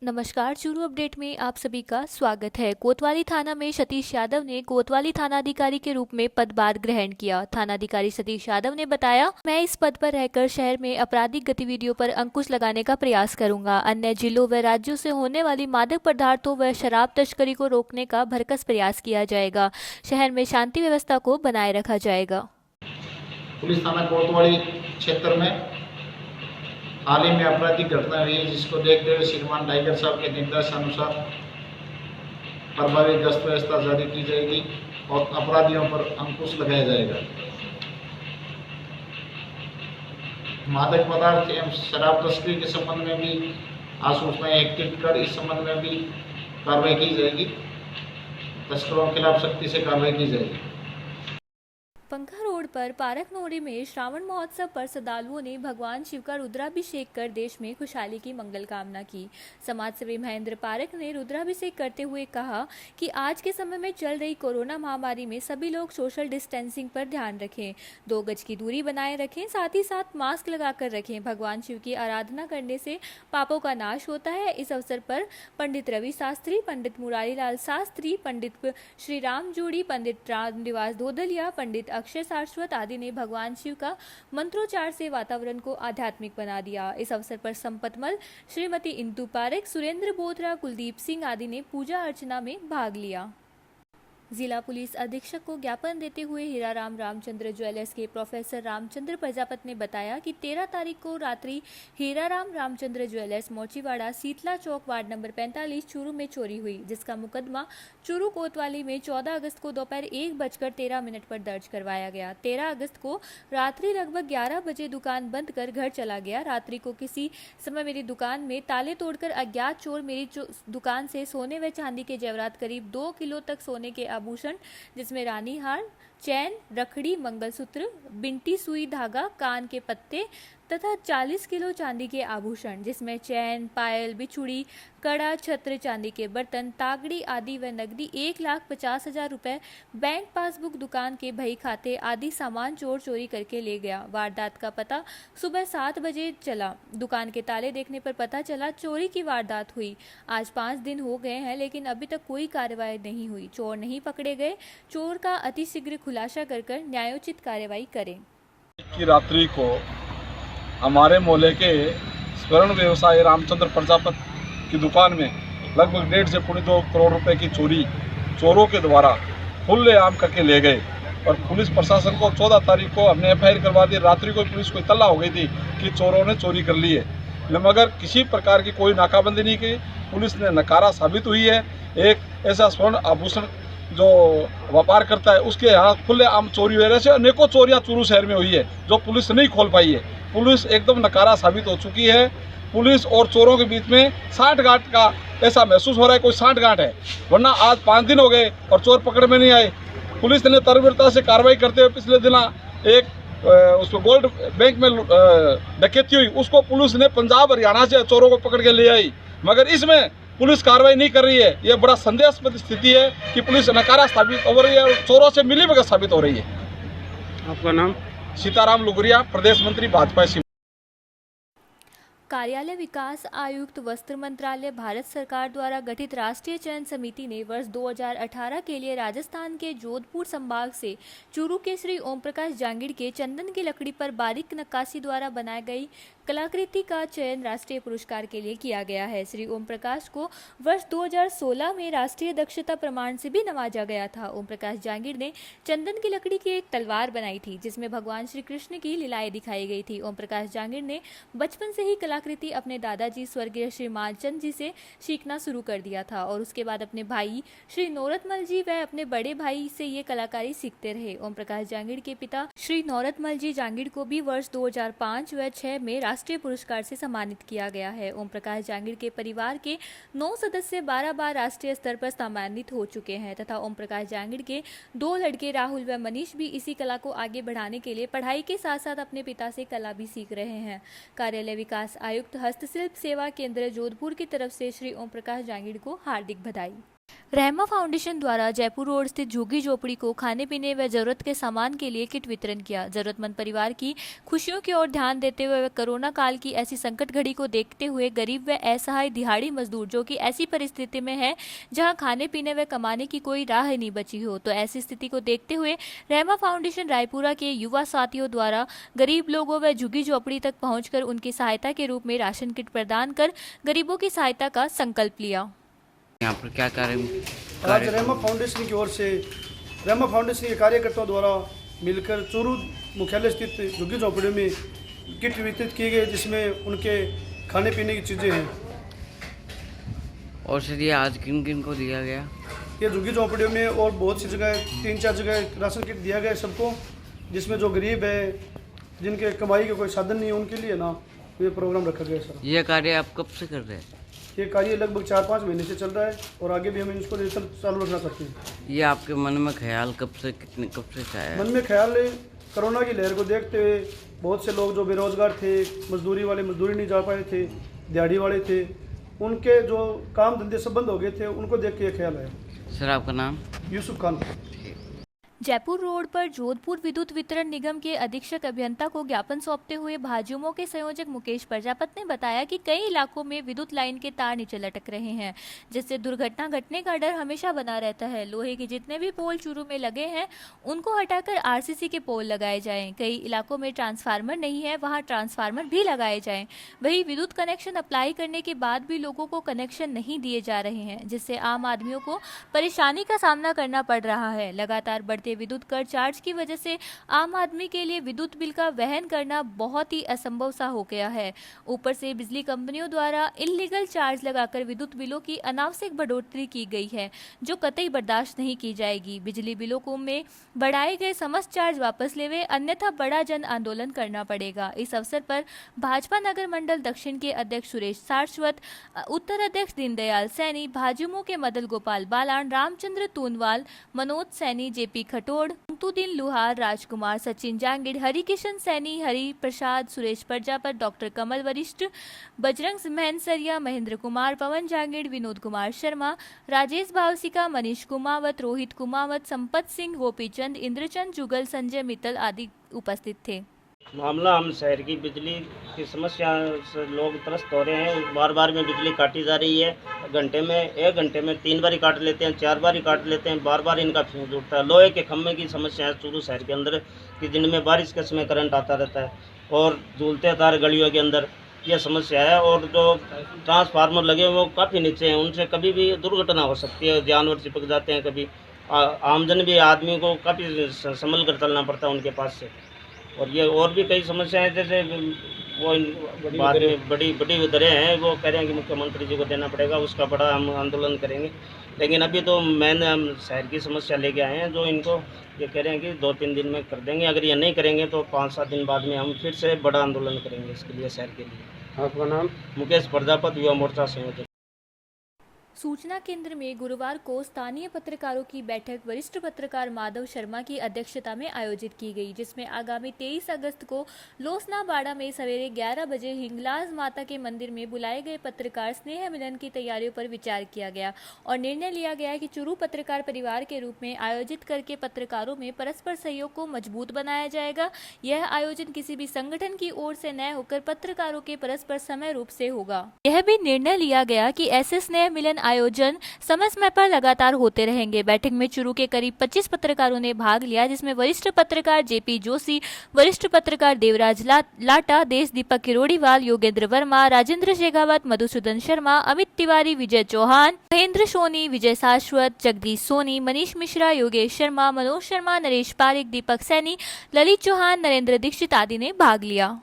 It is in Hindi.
नमस्कार, चूरू अपडेट में आप सभी का स्वागत है। कोतवाली थाना में सतीश यादव ने कोतवाली थानाधिकारी के रूप में पदभार ग्रहण किया। थानाधिकारी सतीश यादव ने बताया, मैं इस पद पर रहकर शहर में आपराधिक गतिविधियों पर अंकुश लगाने का प्रयास करूंगा। अन्य जिलों व राज्यों से होने वाली मादक पदार्थों व शराब तस्करी को रोकने का भरसक प्रयास किया जाएगा। शहर में शांति व्यवस्था को बनाए रखा जाएगा। पुलिस थाना कोतवाली क्षेत्र में हाल ही में आपराधिक घटना हुई है, जिसको देखते हुए श्रीमान टाइगर साहब के निर्देशानुसार प्रभावी गश्त व्यवस्था जारी की जाएगी और अपराधियों पर अंकुश लगाया जाएगा। मादक पदार्थ एवं शराब तस्करी के संबंध में भी आसूचनाएं एकत्रित कर इस संबंध में भी कार्रवाई की जाएगी। तस्करों के खिलाफ सख्ती से कार्रवाई की जाएगी। पंखा रोड पर पारक नोड़ी में श्रावण महोत्सव पर श्रद्धालुओं ने भगवान शिव का रुद्राभिषेक कर देश में खुशहाली की मंगल कामना की। समाजसेवी महेंद्र पारक ने रुद्राभिषेक करते हुए कहा कि आज के समय में चल रही कोरोना महामारी में सभी लोग सोशल डिस्टेंसिंग पर ध्यान रखें, 2 गज की दूरी बनाए रखें, साथ ही साथ मास्क लगाकर रखें। भगवान शिव की आराधना करने से पापों का नाश होता है। इस अवसर पर पंडित रवि शास्त्री, पंडित मुरारी लाल शास्त्री, पंडित श्री राम जोड़ी, पंडित रामनिवास धोदलिया, पंडित अक्षय शाश्वत आदि ने भगवान शिव का मंत्रोच्चार से वातावरण को आध्यात्मिक बना दिया। इस अवसर पर संपतमल, श्रीमती इंदु पारेख, सुरेंद्र बोथरा, कुलदीप सिंह आदि ने पूजा अर्चना में भाग लिया। जिला पुलिस अधीक्षक को ज्ञापन देते हुए हीराराम रामचंद्र ज्वेलर्स के प्रोफेसर रामचंद्र प्रजापत ने बताया कि 13 तारीख को रात्रि हीराराम रामचंद्र ज्वेलर्स मोचीवाड़ा शीतला चौक वार्ड नंबर 45 चूरू में चोरी हुई, जिसका मुकदमा चूरू कोतवाली में 14 अगस्त को दोपहर 1:13 पर दर्ज करवाया गया। 13 अगस्त को रात्रि लगभग 11 बजे दुकान बंद कर घर चला गया। रात्रि को किसी समय मेरी दुकान में ताले तोड़कर अज्ञात चोर मेरी दुकान से सोने व चांदी के जेवरात करीब 2 किलो तक सोने के आभूषण, जिसमें रानी हार, चैन, रखड़ी, मंगलसूत्र, बिंटी, सुई, धागा, कान के पत्ते तथा 40 किलो चांदी के आभूषण, जिसमें चैन, पायल, बिछुड़ी, कड़ा, छत्र, चांदी के बर्तन, तागड़ी आदि व नकदी 1,50,000 रुपए, बैंक पासबुक, दुकान के बही खाते आदि सामान चोर चोरी करके ले गया। वारदात का पता सुबह 7 बजे चला। दुकान के ताले देखने पर पता चला चोरी की वारदात हुई। आज 5 दिन हो गए हैं, लेकिन अभी तक कोई कार्रवाई नहीं हुई। चोर नहीं पकड़े गए। चोर का अतिशीघ्र खुलासा कर न्यायोचित कार्रवाई करें। की रात्रि को हमारे मोहल्ले के स्वर्ण व्यवसायी रामचंद्र प्रजापत की दुकान में लगभग 1.5 से 2 करोड़ रुपए की चोरी चोरों के द्वारा खुलेआम करके ले गए और पुलिस प्रशासन को 14 तारीख को हमने FIR करवा दी। रात्रि को पुलिस को इत्तला हो गई थी कि चोरों ने चोरी कर ली है, मगर किसी प्रकार की कोई नाकाबंदी नहीं की। पुलिस ने नकारा साबित हुई है। एक ऐसा स्वर्ण आभूषण जो व्यापार करता है उसके यहाँ खुलेआम चोरी हो रही है। अनेकों चोरियां चूरू शहर में हुई है जो पुलिस नहीं खोल पाई है। पुलिस एकदम नकारा साबित हो चुकी है। पुलिस और चोरों के बीच में सांठगांठ का ऐसा महसूस हो रहा है, कोई सांठगांठ है, वरना आज 5 दिन हो गए और चोर पकड़ में नहीं आए। पुलिस ने तत्परता से कार्रवाई करते हुए पिछले दिन एक उसको गोल्ड बैंक में डकैती हुई, उसको पुलिस ने पंजाब हरियाणा से चोरों को पकड़ के ले आई, मगर इसमें पुलिस कार्रवाई नहीं कर रही है। ये बड़ा संदेहास्पद स्थिति है कि पुलिस नकारा साबित हो रही है और चोरों से मिलीभगत साबित हो रही है। आपका नाम? सीताराम लुगरिया, प्रदेश मंत्री भाजपा। कार्यालय विकास आयुक्त, वस्त्र मंत्रालय, भारत सरकार द्वारा गठित राष्ट्रीय चयन समिति ने वर्ष 2018 के लिए राजस्थान के जोधपुर संभाग से चूरू के श्री ओम प्रकाश जांगिड़ के चंदन की लकड़ी पर बारीक नक्काशी द्वारा बनाई गई कलाकृति का चयन राष्ट्रीय पुरस्कार के लिए किया गया है। श्री ओम प्रकाश को वर्ष 2016 में राष्ट्रीय दक्षता प्रमाण से भी नवाजा गया था। ओम प्रकाश जांगिड़ ने चंदन की लकड़ी की एक तलवार बनाई थी, जिसमें भगवान श्री कृष्ण की लीलाएं दिखाई गई थी। ओम प्रकाश जांगिड़ ने बचपन से ही कलाकृति अपने दादाजी स्वर्गीय श्री मालचंद जी से सीखना शुरू कर दिया था और उसके बाद अपने भाई श्री नौरतमल जी व अपने बड़े भाई से ये कलाकारी सीखते रहे। ओम प्रकाश जांगिड़ के पिता श्री नौरतमल जी जांगिड़ को भी वर्ष 2005 व 6 में राष्ट्रीय पुरस्कार से सम्मानित किया गया है। ओम प्रकाश जांगिड़ के परिवार के 9 सदस्य 12 बार राष्ट्रीय स्तर पर सम्मानित हो चुके हैं तथा ओम प्रकाश जांगिड़ के 2 लड़के राहुल व मनीष भी इसी कला को आगे बढ़ाने के लिए पढ़ाई के साथ साथ अपने पिता से कला भी सीख रहे हैं। कार्यालय विकास आयुक्त, हस्तशिल्प सेवा केंद्र जोधपुर की तरफ से श्री ओम प्रकाश जांगिड़ को हार्दिक बधाई। रहमा फाउंडेशन द्वारा जयपुर रोड स्थित झुग्गी झोपड़ी को खाने पीने व जरूरत के सामान के लिए किट वितरण किया। जरूरतमंद परिवार की खुशियों की ओर ध्यान देते हुए कोरोना काल की ऐसी संकट घड़ी को देखते हुए गरीब व असहाय दिहाड़ी मजदूर जो कि ऐसी परिस्थिति में है जहां खाने पीने व कमाने की कोई राह नहीं बची हो, तो ऐसी स्थिति को देखते हुए रहमा फाउंडेशन रायपुरा के युवा साथियों द्वारा गरीब लोगों व झुग्गी झोपड़ी तक पहुंचकर उनकी सहायता के रूप में राशन किट प्रदान कर गरीबों की सहायता का संकल्प लिया। यहाँ पर क्या आज रहमा फाउंडेशन की ओर से रहमा फाउंडेशन के कार्यकर्ताओं द्वारा मिलकर चूरू मुख्यालय स्थित झुग्गी झोपड़ी में किट वितरित किए गए, जिसमें उनके खाने पीने की चीज़ें हैं। और सर ये आज किन किन को दिया गया? ये झुग्गी झोपड़ियों में और बहुत सी जगह 3-4 जगह राशन किट दिया गया सबको, जिसमें जो गरीब है, जिनके कमाई का कोई साधन नहीं है, उनके लिए ना ये प्रोग्राम रखा गया सर। ये कार्य आप कब से कर रहे हैं? ये कार्य लगभग 4-5 महीने से चल रहा है और आगे भी हम इसको चालू रखना चाहते हैं। ये आपके मन में ख्याल कब से आया? मन में ख्याल है, कोरोना की लहर को देखते हुए बहुत से लोग जो बेरोजगार थे, मजदूरी वाले मजदूरी नहीं जा पाए थे, दिहाड़ी वाले थे, उनके जो काम धंधे सब बंद हो गए थे, उनको देख के ये ख्याल आया। सर आपका नाम? यूसुफ खान। जयपुर रोड पर जोधपुर विद्युत वितरण निगम के अधीक्षक अभियंता को ज्ञापन सौंपते हुए भाजयुमो के संयोजक मुकेश प्रजापत ने बताया कि कई इलाकों में विद्युत लाइन के तार नीचे लटक रहे हैं, जिससे दुर्घटना घटने का डर हमेशा बना रहता है। लोहे के जितने भी पोल चूरू में लगे हैं उनको हटाकर आरसीसी के पोल लगाए जाएं। कई इलाकों में ट्रांसफार्मर नहीं है, वहां ट्रांसफार्मर भी लगाए जाएं। वहीं विद्युत कनेक्शन अप्लाई करने के बाद भी लोगों को कनेक्शन नहीं दिए जा रहे हैं, जिससे आम आदमियों को परेशानी का सामना करना पड़ रहा है। लगातार बढ़ते विद्युत कर चार्ज की वजह से आम आदमी के लिए विद्युत बिल का वहन करना बहुत ही असंभव सा हो गया है। ऊपर से बिजली कंपनियों द्वारा इल्लीगल चार्ज लगाकर विद्युत बिलों की अनावश्यक बढ़ोतरी की गई है, जो कतई बर्दाश्त नहीं की जाएगी। बिजली बिलों को में बढ़ाए गए समस्त चार्ज वापस लेवे, अन्यथा बड़ा जन आंदोलन करना पड़ेगा। इस अवसर पर भाजपा नगर मंडल दक्षिण के अध्यक्ष सुरेश सारस्वत, उत्तर अध्यक्ष दीनदयाल सैनी, भाजयुमो के मदल गोपाल बालान, रामचंद्र तूनवाल, मनोज सैनी, जेपी खटोड़, अंतुदीन लुहार, राजकुमार, सचिन जांगिड़, हरिकिशन सैनी, हरि प्रसाद, सुरेश प्रजापत, डॉक्टर कमल वरिष्ठ, बजरंग महनसरिया, महेंद्र कुमार, पवन जांगिड़, विनोद कुमार शर्मा, राजेश भावसिका, मनीष कुमावत, रोहित कुमावत, संपत सिंह, गोपीचंद, इंद्रचंद जुगल, संजय मित्तल आदि उपस्थित थे। मामला हम शहर की बिजली की समस्या से लोग त्रस्त हो रहे हैं। बार बार में बिजली काटी जा रही है। एक घंटे में 3 बार काट लेते हैं, 4 बार काट लेते हैं। बार बार इनका फ्यूज उठता है। लोहे के खम्भे की समस्या है चूरू शहर के अंदर कि जिनमें बारिश के समय करंट आता रहता है और झूलते तार गलियों के अंदर, यह समस्या है। और जो ट्रांसफार्मर लगे वो काफ़ी नीचे हैं, उनसे कभी भी दुर्घटना हो सकती है, जानवर चिपक जाते हैं। कभी आमजन भी आदमी को काफ़ी संभल कर चलना पड़ता है उनके पास से। और ये और भी कई समस्याएं, जैसे वो बाद में बड़ी दरें हैं, वो कह रहे हैं कि मुख्यमंत्री जी को देना पड़ेगा, उसका बड़ा हम आंदोलन करेंगे। लेकिन अभी तो हम शहर की समस्या लेके आए हैं, जो इनको ये कह रहे हैं कि 2-3 दिन में कर देंगे। अगर ये नहीं करेंगे तो 5-7 दिन बाद में हम फिर से बड़ा आंदोलन करेंगे इसके लिए, शहर के लिए। आपका नाम? मुकेश प्रजापत, युवा मोर्चा संयोजक। सूचना केंद्र में गुरुवार को स्थानीय पत्रकारों की बैठक वरिष्ठ पत्रकार माधव शर्मा की अध्यक्षता में आयोजित की गई, जिसमें आगामी 23 अगस्त को लोसनाबाड़ा में सवेरे 11 बजे हिंगलाज माता के मंदिर में बुलाए गए पत्रकार स्नेह मिलन की तैयारियों पर विचार किया गया और निर्णय लिया गया कि चूरू पत्रकार परिवार के रूप में आयोजित करके पत्रकारों में परस्पर सहयोग को मजबूत बनाया जाएगा। यह आयोजन किसी भी संगठन की ओर से न होकर पत्रकारों के परस्पर समय रूप से होगा। यह भी निर्णय लिया गया कि ऐसे स्नेह मिलन आयोजन समय समय पर लगातार होते रहेंगे। बैठक में चूरू के करीब 25 पत्रकारों ने भाग लिया, जिसमें वरिष्ठ पत्रकार जेपी जोशी, वरिष्ठ पत्रकार देवराज लाटा, देश दीपक किरोड़ीवाल, योगेंद्र वर्मा, राजेंद्र शेखावत, मधुसूदन शर्मा, अमित तिवारी, विजय चौहान, महेंद्र सोनी, विजय शाश्वत, जगदीश सोनी, मनीष मिश्रा, योगेश शर्मा, मनोज शर्मा, नरेश पारिक, दीपक सैनी, ललित चौहान, नरेंद्र दीक्षित आदि ने भाग लिया।